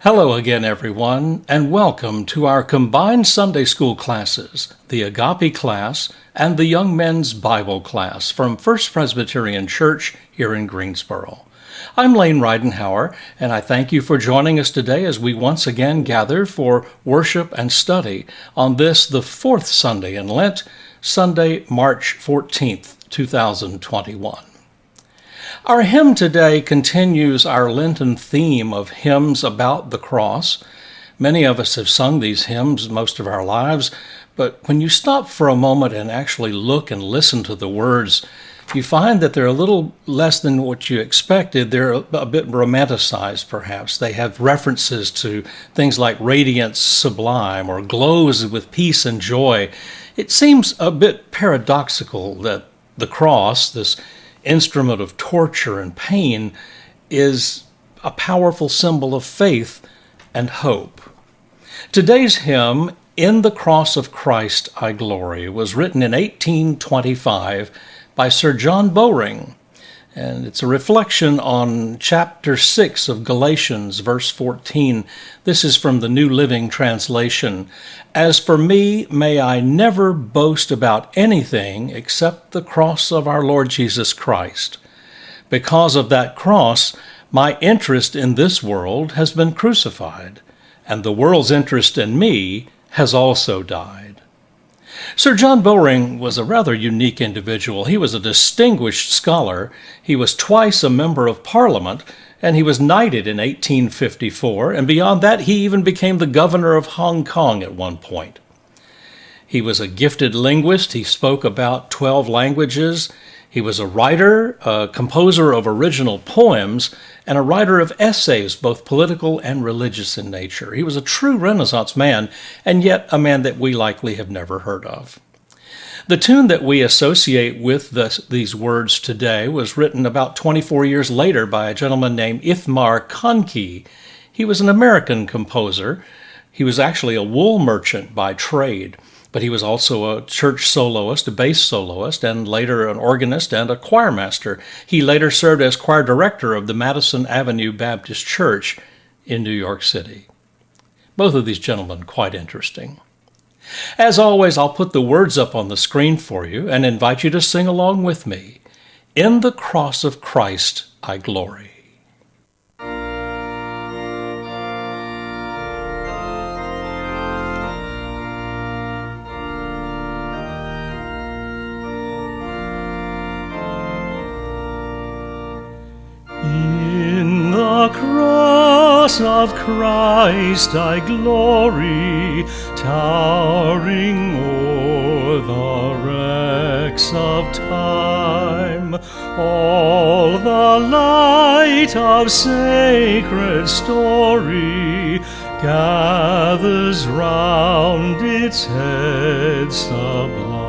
Hello again, everyone, and welcome to our combined Sunday school classes, the Agape class and the Young Men's Bible class from First Presbyterian Church here in Greensboro. I'm Lane Ridenhour, and I thank you for joining us today as we once again gather for worship and study on this, the fourth Sunday in Lent, Sunday, March 14th, 2021. Our hymn today continues our Lenten theme of hymns about the cross. Many of us have sung these hymns most of our lives, but when you stop for a moment and actually look and listen to the words, you find that they're a little less than what you expected. They're a bit romanticized, perhaps. They have references to things like radiance sublime or glows with peace and joy. It seems a bit paradoxical that the cross, this instrument of torture and pain, is a powerful symbol of faith and hope. Today's hymn, "In the Cross of Christ I Glory," was written in 1825 by Sir John Boehring, and it's a reflection on chapter 6 of Galatians, verse 14. This is from the New Living Translation. "As for me, may I never boast about anything except the cross of our Lord Jesus Christ. Because of that cross, my interest in this world has been crucified, and the world's interest in me has also died." Sir John Boehring was a rather unique individual. He was a distinguished scholar. He was twice a member of Parliament, and he was knighted in 1854, and beyond that, he even became the governor of Hong Kong at one point. He was a gifted linguist. He spoke about 12 languages. He was a writer, a composer of original poems, and a writer of essays, both political and religious in nature. He was a true Renaissance man, and yet a man that we likely have never heard of. The tune that we associate with these words today was written about 24 years later by a gentleman named Ithmar Khanki. He was an American composer. He was actually a wool merchant by trade, but he was also a church soloist, a bass soloist, and later an organist and a choir master. He later served as choir director of the Madison Avenue Baptist Church in New York City. Both of these gentlemen quite interesting. As always, I'll put the words up on the screen for you and invite you to sing along with me. "In the cross of Christ I glory." In the cross of Christ I glory, towering o'er the wrecks of time. All the light of sacred story gathers round its head sublime.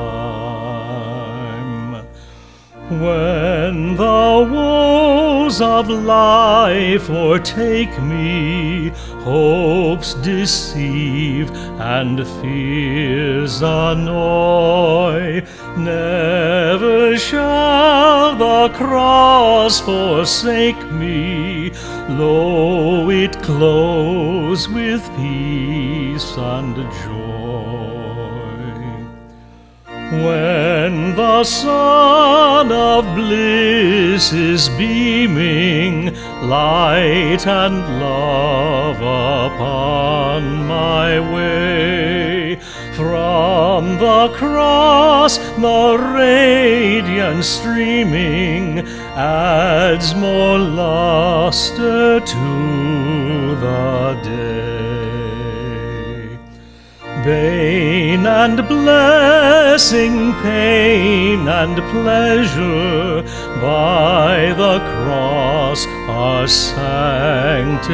When the woes of life o'ertake me, hopes deceive and fears annoy, never shall the cross forsake me, though it close with peace and joy. When the sun of bliss is beaming light and love upon my way, from the cross the radiance streaming adds more luster to the day. Bane and blessing, pain and pleasure by the cross are sanctified.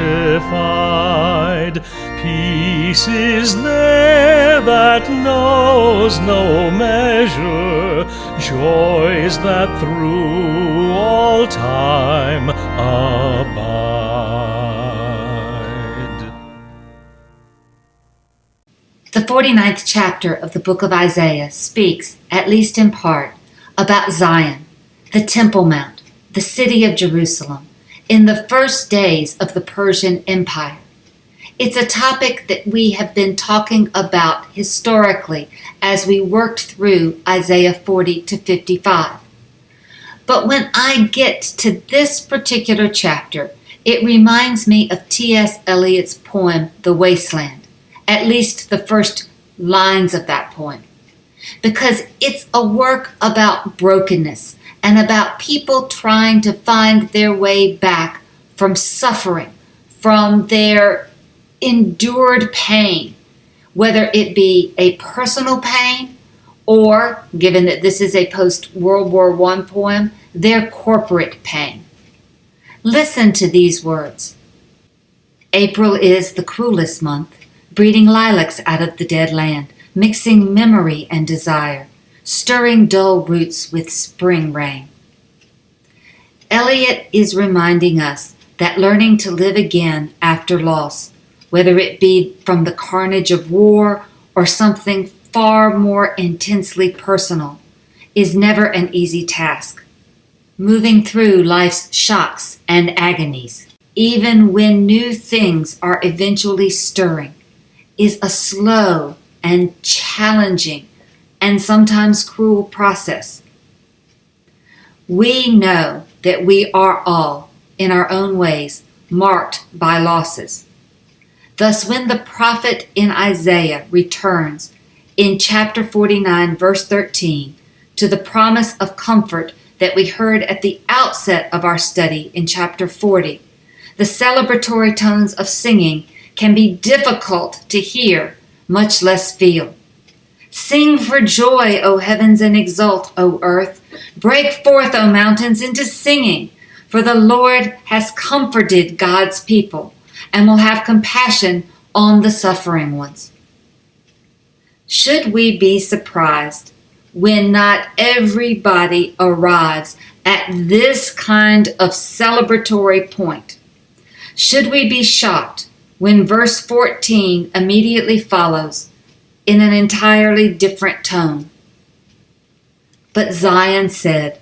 Peace is there that knows no measure, joys that through all time abide. The 49th chapter of the book of Isaiah speaks, at least in part, about Zion, the Temple Mount, the city of Jerusalem, in the first days of the Persian Empire. It's a topic that we have been talking about historically as we worked through Isaiah 40 to 55. But when I get to this particular chapter, it reminds me of T.S. Eliot's poem, The Wasteland, at least the first lines of that poem, because it's a work about brokenness and about people trying to find their way back from suffering, from their endured pain, whether it be a personal pain or, given that this is a post-World War I poem, their corporate pain. Listen to these words. April is the cruelest month, breeding lilacs out of the dead land, mixing memory and desire, stirring dull roots with spring rain. Eliot is reminding us that learning to live again after loss, whether it be from the carnage of war or something far more intensely personal, is never an easy task. Moving through life's shocks and agonies, even when new things are eventually stirring, is a slow and challenging and sometimes cruel process. We know that we are all, in our own ways, marked by losses. Thus, when the prophet in Isaiah returns in chapter 49, verse 13, to the promise of comfort that we heard at the outset of our study in chapter 40, the celebratory tones of singing can be difficult to hear, much less feel. Sing for joy, O heavens, and exult, O earth. Break forth, O mountains, into singing, for the Lord has comforted God's people and will have compassion on the suffering ones. Should we be surprised when not everybody arrives at this kind of celebratory point? Should we be shocked when verse 14 immediately follows in an entirely different tone? But Zion said,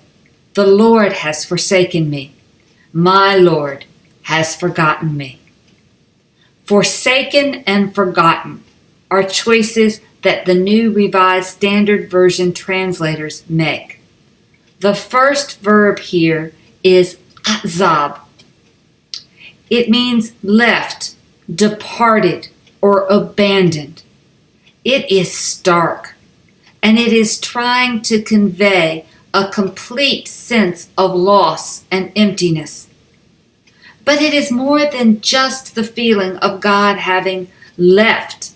"The Lord has forsaken me. My Lord has forgotten me." Forsaken and forgotten are choices that the New Revised Standard Version translators make. The first verb here is azab. It means left, departed, or abandoned. It is stark, and it is trying to convey a complete sense of loss and emptiness. But it is more than just the feeling of God having left,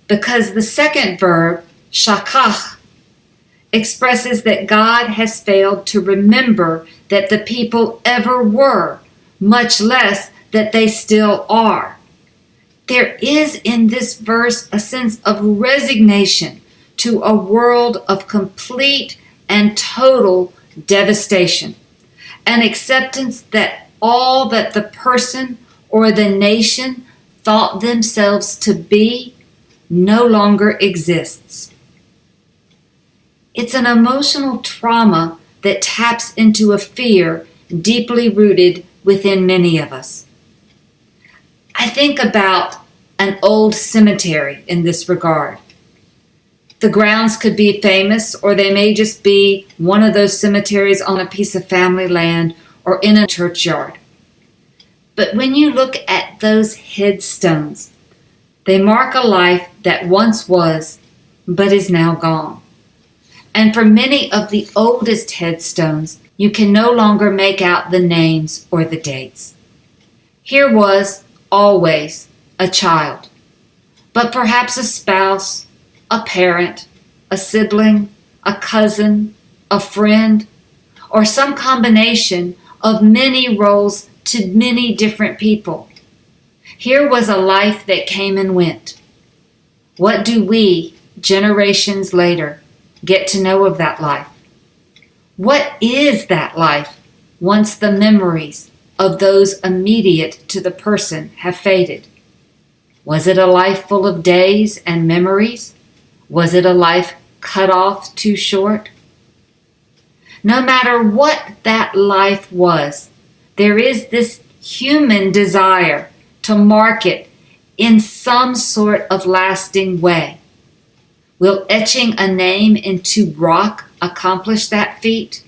because the second verb, shakach, expresses that God has failed to remember that the people ever were, much less that they still are. There is in this verse a sense of resignation to a world of complete and total devastation, an acceptance that all that the person or the nation thought themselves to be no longer exists. It's an emotional trauma that taps into a fear deeply rooted within many of us. I think about an old cemetery in this regard. The grounds could be famous, or they may just be one of those cemeteries on a piece of family land or in a churchyard. But when you look at those headstones, they mark a life that once was, but is now gone. And for many of the oldest headstones, you can no longer make out the names or the dates. Here was always a child, but perhaps a spouse, a parent, a sibling, a cousin, a friend, or some combination of many roles to many different people. Here was a life that came and went. What do we, generations later, get to know of that life? What is that life once the memories of those immediate to the person have faded? Was it a life full of days and memories? Was it a life cut off too short? No matter what that life was, there is this human desire to mark it in some sort of lasting way. Will etching a name into rock accomplish that feat?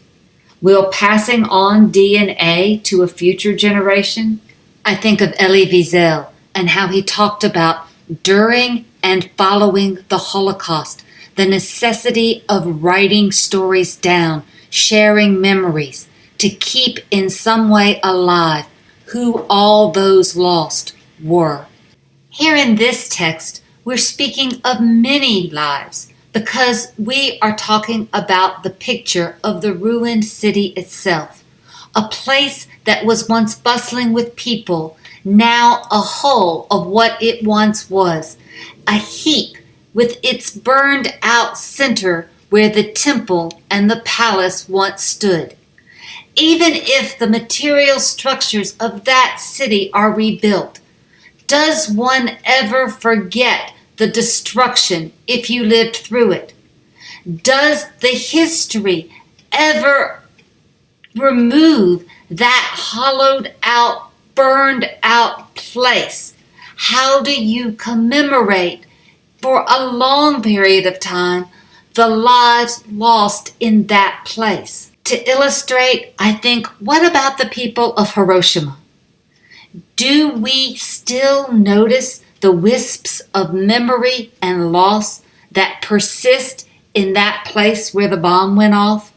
Will passing on DNA to a future generation? I think of Elie Wiesel and how he talked about during and following the Holocaust, the necessity of writing stories down, sharing memories, to keep in some way alive who all those lost were. Here in this text, we're speaking of many lives because we are talking about the picture of the ruined city itself, a place that was once bustling with people, now a hull of what it once was, a heap with its burned out center where the temple and the palace once stood. Even if the material structures of that city are rebuilt, does one ever forget the destruction if you lived through it? Does the history ever remove that hollowed out, burned out place? How do you commemorate for a long period of time the lives lost in that place? To illustrate, I think, what about the people of Hiroshima? Do we still notice the wisps of memory and loss that persist in that place where the bomb went off?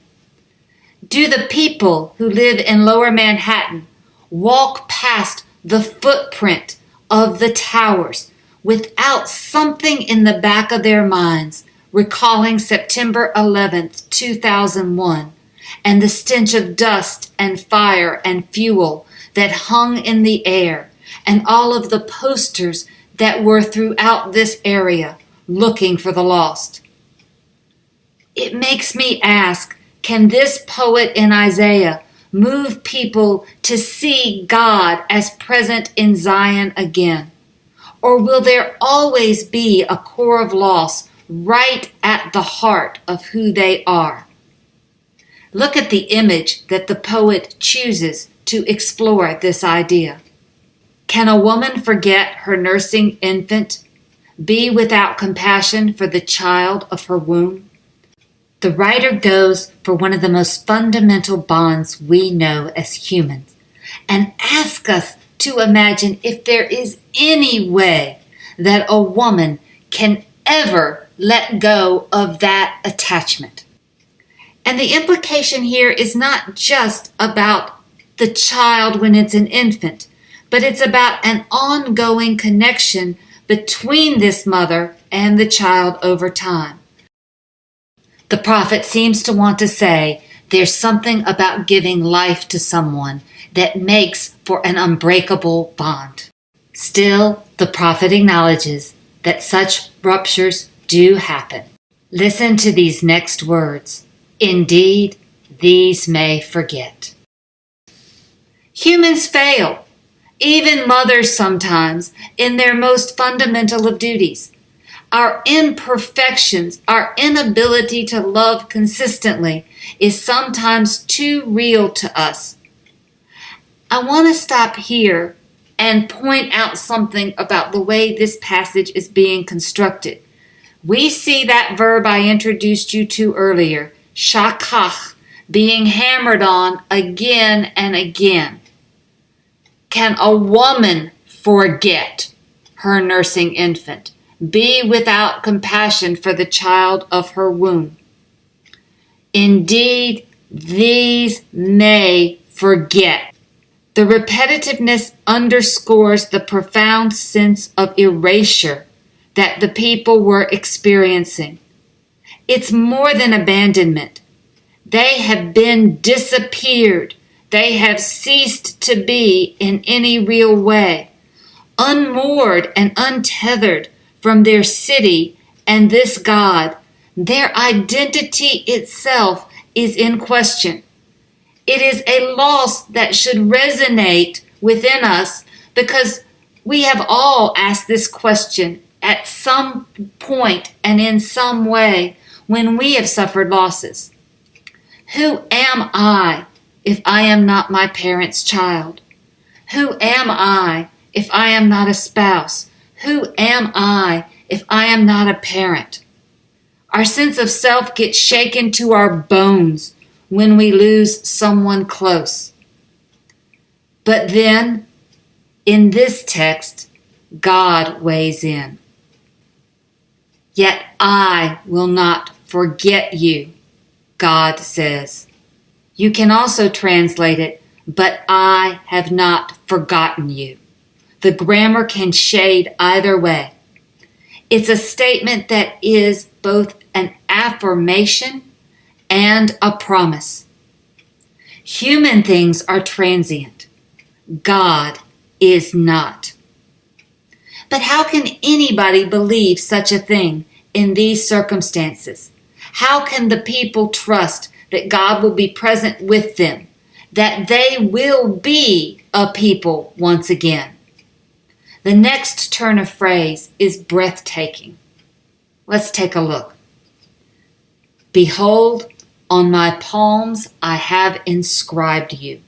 Do the people who live in Lower Manhattan walk past the footprint of the towers without something in the back of their minds recalling September 11th, 2001, and the stench of dust and fire and fuel that hung in the air, and all of the posters that were throughout this area looking for the lost? It makes me ask, can this poet in Isaiah move people to see God as present in Zion again? Or will there always be a core of loss right at the heart of who they are? Look at the image that the poet chooses to explore this idea. Can a woman forget her nursing infant, be without compassion for the child of her womb? The writer goes for one of the most fundamental bonds we know as humans and asks us to imagine if there is any way that a woman can ever let go of that attachment. And the implication here is not just about the child when it's an infant, but it's about an ongoing connection between this mother and the child over time. The prophet seems to want to say there's something about giving life to someone that makes for an unbreakable bond. Still, the prophet acknowledges that such ruptures do happen. Listen to these next words. Indeed, these may forget. Humans fail, even mothers sometimes, in their most fundamental of duties. Our imperfections, our inability to love consistently is sometimes too real to us. I want to stop here and point out something about the way this passage is being constructed. We see that verb I introduced you to earlier, shakach, being hammered on again and again. Can a woman forget her nursing infant, be without compassion for the child of her womb? Indeed, these may forget. The repetitiveness underscores the profound sense of erasure that the people were experiencing. It's more than abandonment. They have been disappeared. They have ceased to be in any real way, unmoored and untethered from their city and this God. Their identity itself is in question. It is a loss that should resonate within us because we have all asked this question at some point and in some way when we have suffered losses. Who am I if I am not my parents' child? Who am I if I am not a spouse? Who am I if I am not a parent? Our sense of self gets shaken to our bones when we lose someone close. But then, in this text, God weighs in. Yet I will not forget you, God says. You can also translate it, but I have not forgotten you. The grammar can shade either way. It's a statement that is both an affirmation and a promise. Human things are transient. God is not. But how can anybody believe such a thing in these circumstances? How can the people trust that God will be present with them, that they will be a people once again? The next turn of phrase is breathtaking. Let's take a look. Behold, on my palms I have inscribed you.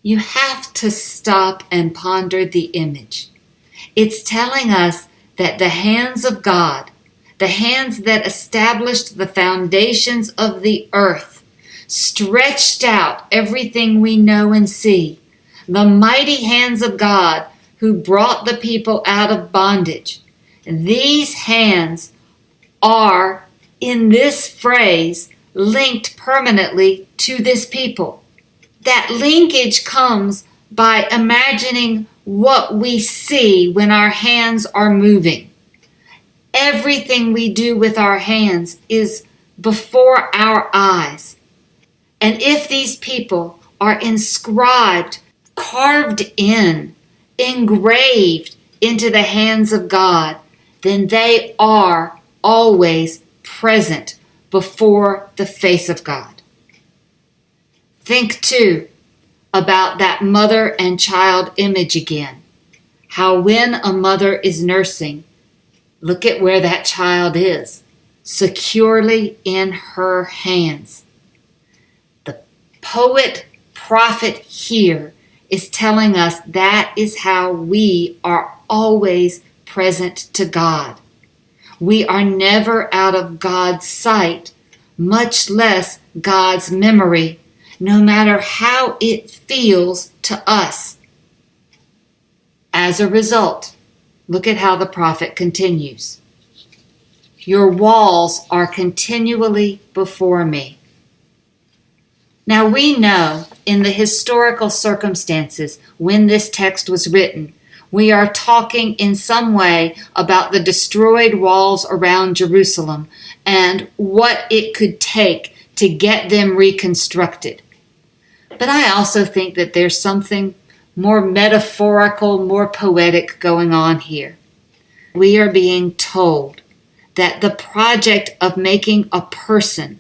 You have to stop and ponder the image. It's telling us that the hands of God, the hands that established the foundations of the earth, stretched out everything we know and see. The mighty hands of God who brought the people out of bondage. These hands are, in this phrase, linked permanently to this people. That linkage comes by imagining what we see when our hands are moving. Everything we do with our hands is before our eyes. And if these people are inscribed, carved in, engraved into the hands of God, then they are always present before the face of God. Think, too, about that mother and child image again. How when a mother is nursing, look at where that child is, securely in her hands. The poet, prophet here is telling us that is how we are always present to God. We are never out of God's sight, much less God's memory, no matter how it feels to us. As a result, look at how the prophet continues. Your walls are continually before me. Now we know in the historical circumstances when this text was written, we are talking in some way about the destroyed walls around Jerusalem and what it could take to get them reconstructed. But I also think that there's something more metaphorical, more poetic going on here. We are being told that the project of making a person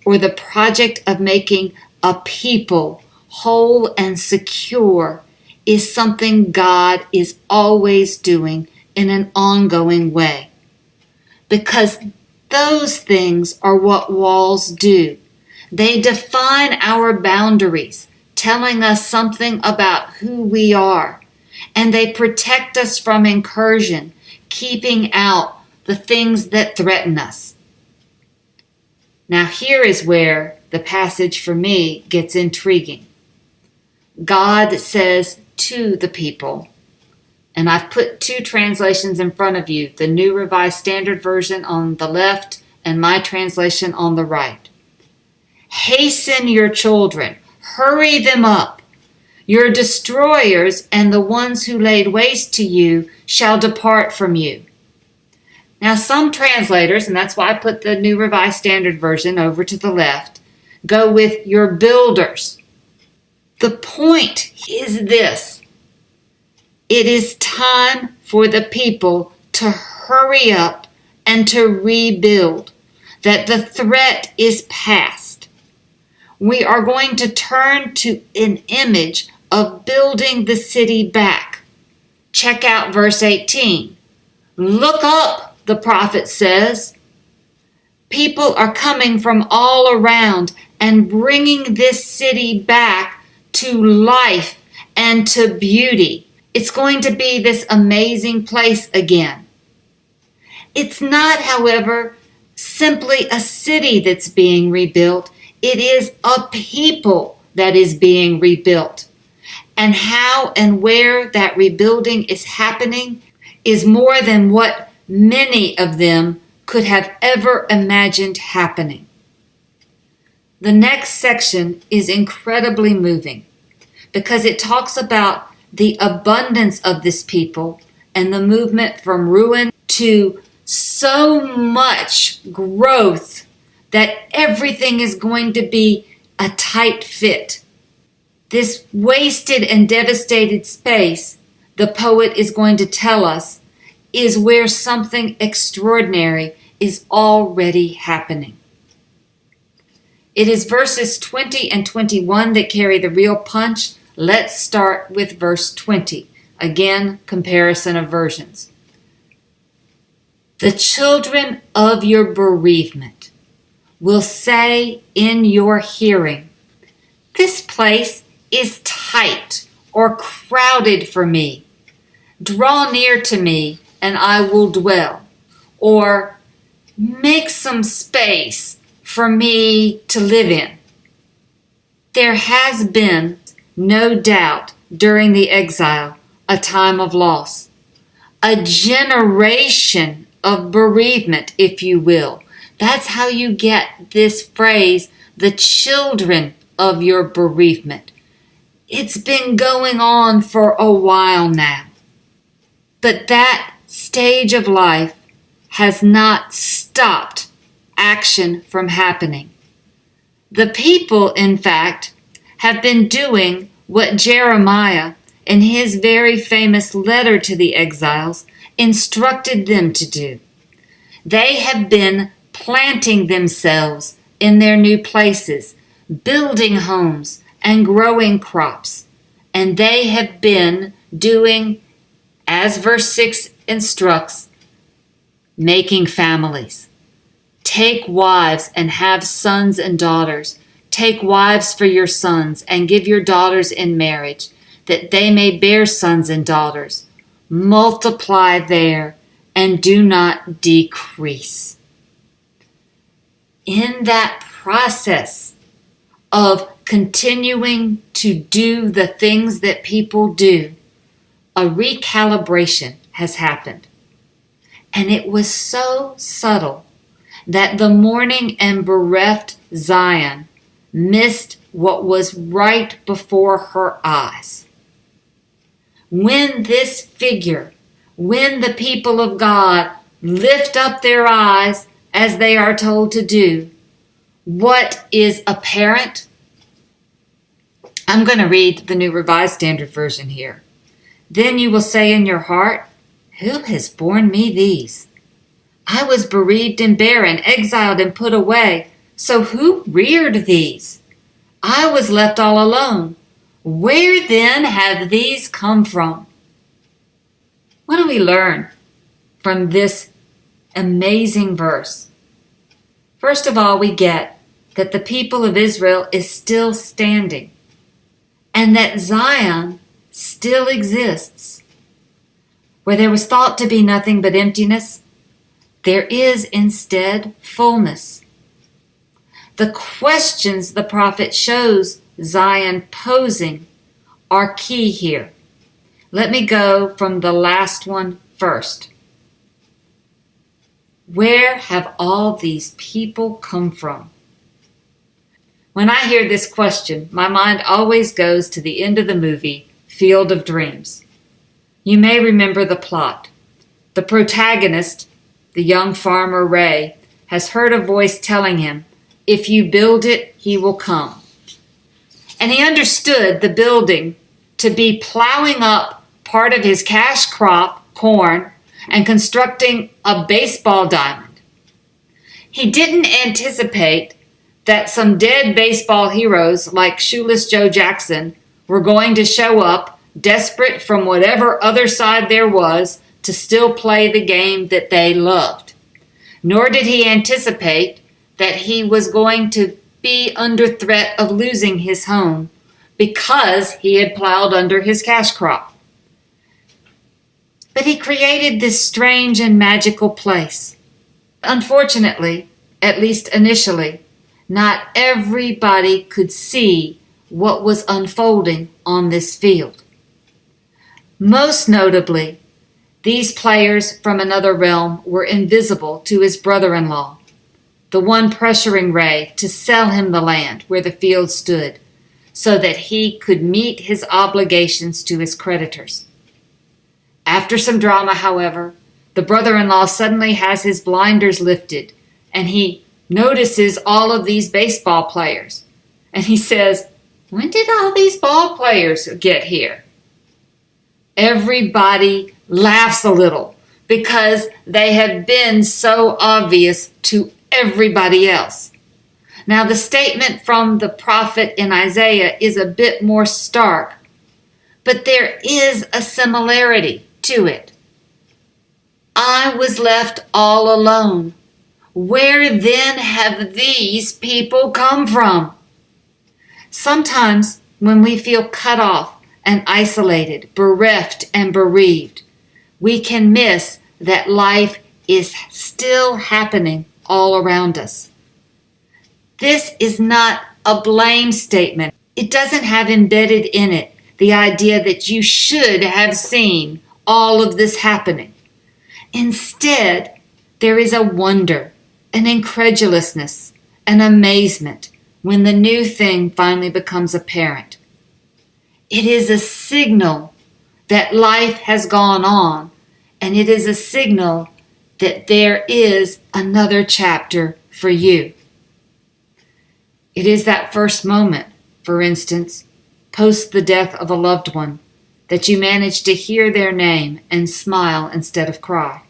or the project of making a people whole and secure is something God is always doing in an ongoing way. Because those things are what walls do. They define our boundaries, telling us something about who we are. And they protect us from incursion, keeping out the things that threaten us. Now here is where the passage for me gets intriguing. God says to the people, and I've put two translations in front of you, the New Revised Standard Version on the left and my translation on the right. Hasten your children, hurry them up. Your destroyers and the ones who laid waste to you shall depart from you. Now some translators, and that's why I put the New Revised Standard Version over to the left, go with your builders. The point is this. It is time for the people to hurry up and to rebuild, that the threat is past. We are going to turn to an image of building the city back. Check out verse 18. Look up, the prophet says. People are coming from all around and bringing this city back to life and to beauty. It's going to be this amazing place again. It's not, however, simply a city that's being rebuilt. It is a people that is being rebuilt. And how and where that rebuilding is happening is more than what many of them could have ever imagined happening. The next section is incredibly moving because it talks about the abundance of this people and the movement from ruin to so much growth that everything is going to be a tight fit. This wasted and devastated space, the poet is going to tell us, is where something extraordinary is already happening. It is verses 20 and 21 that carry the real punch. Let's start with verse 20. Again, comparison of versions. The children of your bereavement will say in your hearing, "This place is tight or crowded for me. Draw near to me and I will dwell." Or, "Make some space for me to live in." There has been, no doubt, during the exile, a time of loss, a generation of bereavement, if you will. That's how you get this phrase, the children of your bereavement. It's been going on for a while now. But that stage of life has not stopped action from happening. The people, in fact, have been doing what Jeremiah, in his very famous letter to the exiles, instructed them to do. They have been planting themselves in their new places, building homes and growing crops. And they have been doing, as verse 6 instructs, making families. Take wives and have sons and daughters. Take wives for your sons and give your daughters in marriage, that they may bear sons and daughters. Multiply there and do not decrease. In that process of continuing to do the things that people do, a recalibration has happened. And it was so subtle that the mourning and bereft Zion missed what was right before her eyes. When this figure, when the people of God lift up their eyes as they are told to do, what is apparent? I'm going to read the New Revised Standard Version here. Then you will say in your heart, "Who has borne me these? I was bereaved and barren, exiled and put away. So who reared these? I was left all alone. Where then have these come from?" What do we learn from this amazing verse? First of all, we get that the people of Israel is still standing and that Zion still exists. Where there was thought to be nothing but emptiness, there is instead fullness. The questions the prophet shows Zion posing are key here. Let me go from the last one first. Where have all these people come from? When I hear this question, my mind always goes to the end of the movie, Field of Dreams. You may remember the plot. The protagonist, the young farmer Ray, has heard a voice telling him, "If you build it, he will come." And he understood the building to be plowing up part of his cash crop, corn, and constructing a baseball diamond. He didn't anticipate that some dead baseball heroes like Shoeless Joe Jackson were going to show up, desperate from whatever other side there was, to still play the game that they loved. Nor did he anticipate that he was going to be under threat of losing his home because he had plowed under his cash crop. But he created this strange and magical place. Unfortunately, at least initially, not everybody could see what was unfolding on this field. Most notably, these players from another realm were invisible to his brother-in-law, the one pressuring Ray to sell him the land where the field stood, so that he could meet his obligations to his creditors. After some drama, however, the brother-in-law suddenly has his blinders lifted, and he notices all of these baseball players. And he says, "When did all these ball players get here?" Everybody laughs a little because they have been so obvious to everybody else. Now, the statement from the prophet in Isaiah is a bit more stark, but there is a similarity to it. I was left all alone. Where then have these people come from? Sometimes when we feel cut off and isolated, bereft and bereaved, we can miss that life is still happening all around us. This is not a blame statement. It doesn't have embedded in it the idea that you should have seen all of this happening. Instead, there is a wonder, an incredulousness, an amazement when the new thing finally becomes apparent. It is a signal that life has gone on, and it is a signal that there is another chapter for you. It is that first moment, for instance, post the death of a loved one, that you manage to hear their name and smile instead of cry.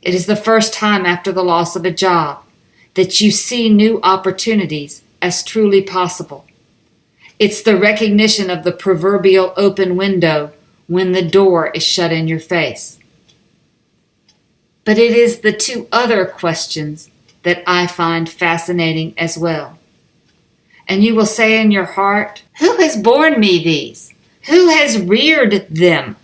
It is the first time after the loss of a job that you see new opportunities as truly possible. It's the recognition of the proverbial open window when the door is shut in your face. But it is the two other questions that I find fascinating as well. And you will say in your heart, "Who has borne me these? Who has reared them?"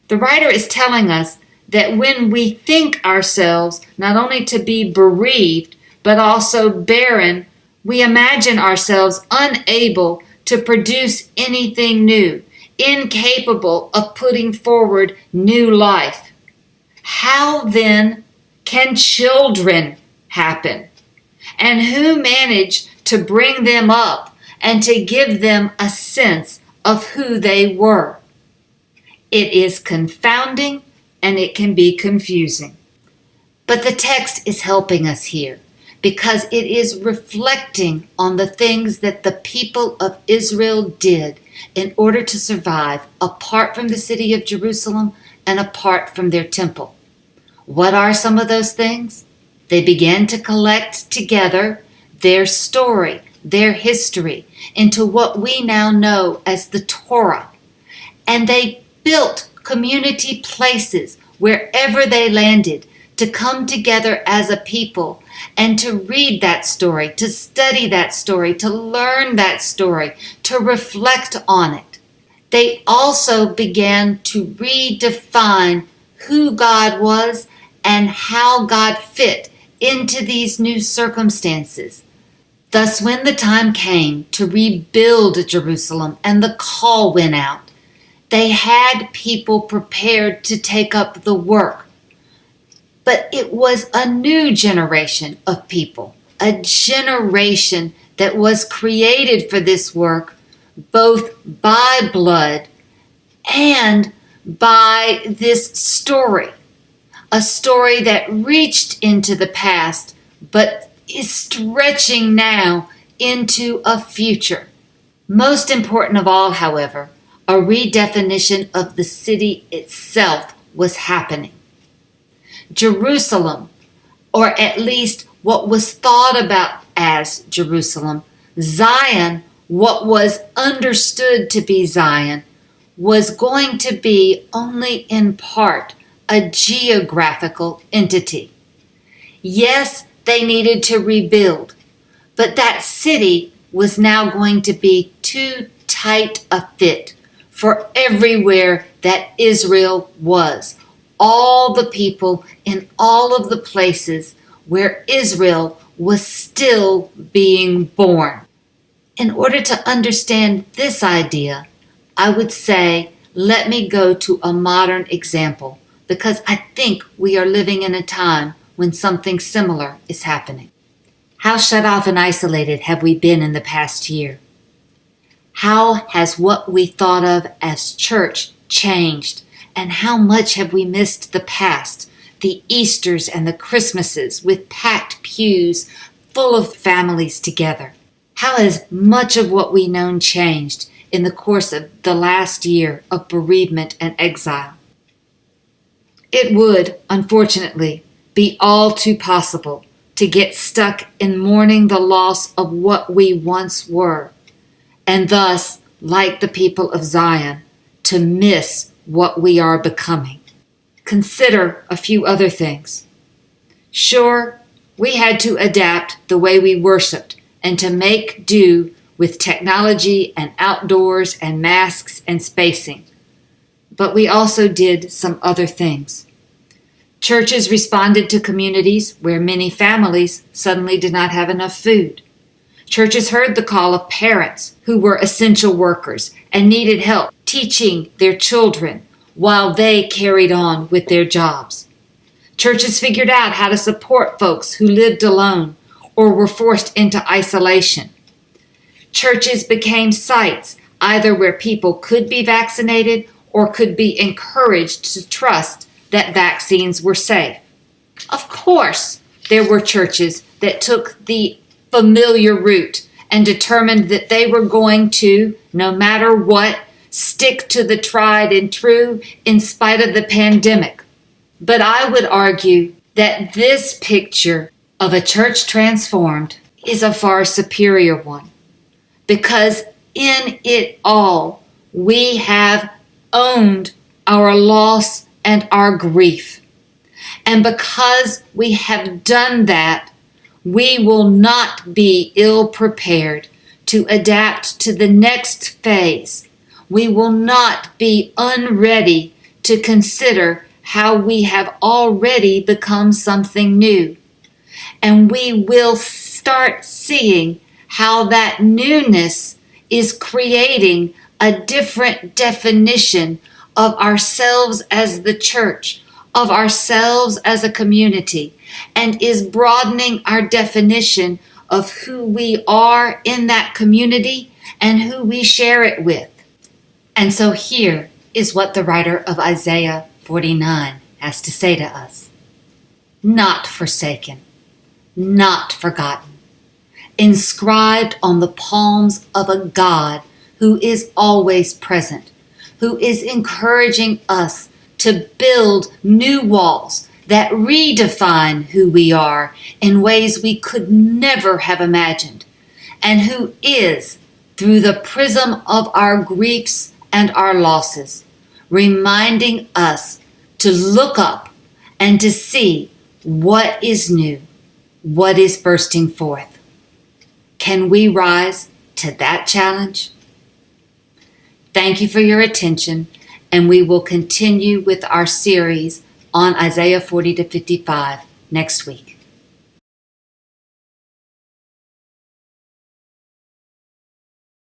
The writer is telling us that when we think ourselves not only to be bereaved, but also barren, we imagine ourselves unable to produce anything new, incapable of putting forward new life. How then can children happen? And who manage to bring them up and to give them a sense of who they were? It is confounding and it can be confusing. But the text is helping us here because it is reflecting on the things that the people of Israel did in order to survive apart from the city of Jerusalem and apart from their temple. What are some of those things? They began to collect together their story, their history, into what we now know as the Torah. And they built community places wherever they landed to come together as a people and to read that story, to study that story, to learn that story, to reflect on it. They also began to redefine who God was and how God fit into these new circumstances. Thus, when the time came to rebuild Jerusalem and the call went out, they had people prepared to take up the work. But it was a new generation of people, a generation that was created for this work, both by blood and by this story. A story that reached into the past, but is stretching now into a future. Most important of all, however, a redefinition of the city itself was happening. Jerusalem, or at least what was thought about as Jerusalem, Zion, what was understood to be Zion, was going to be only in part a geographical entity. Yes, they needed to rebuild, but that city was now going to be too tight a fit for everywhere that Israel was, all the people in all of the places where Israel was still being born. In order to understand this idea, I would say, let me go to a modern example, because I think we are living in a time when something similar is happening. How shut off and isolated have we been in the past year? How has what we thought of as church changed? And how much have we missed the past, the Easters and the Christmases with packed pews full of families together? How has much of what we known changed in the course of the last year of bereavement and exile? It would, unfortunately, be all too possible to get stuck in mourning the loss of what we once were, and thus, like the people of Zion, to miss what we are becoming. Consider a few other things. Sure, we had to adapt the way we worshiped and to make do with technology and outdoors and masks and spacing. But we also did some other things. Churches responded to communities where many families suddenly did not have enough food. Churches heard the call of parents who were essential workers and needed help teaching their children while they carried on with their jobs. Churches figured out how to support folks who lived alone or were forced into isolation. Churches became sites either where people could be vaccinated or could be encouraged to trust that vaccines were safe. Of course, there were churches that took the familiar route and determined that they were going to, no matter what, stick to the tried and true in spite of the pandemic. But I would argue that this picture of a church transformed is a far superior one, because in it all, we have owned our loss and our grief. And because we have done that, we will not be ill prepared to adapt to the next phase. We will not be unready to consider how we have already become something new. And we will start seeing how that newness is creating a different definition of ourselves as the church, of ourselves as a community, and is broadening our definition of who we are in that community and who we share it with. And so here is what the writer of Isaiah 49 has to say to us. Not forsaken, not forgotten, inscribed on the palms of a God who is always present, who is encouraging us to build new walls that redefine who we are in ways we could never have imagined, and who is, through the prism of our griefs and our losses, reminding us to look up and to see what is new, what is bursting forth. Can we rise to that challenge? Thank you for your attention, and we will continue with our series on Isaiah 40 to 55 next week.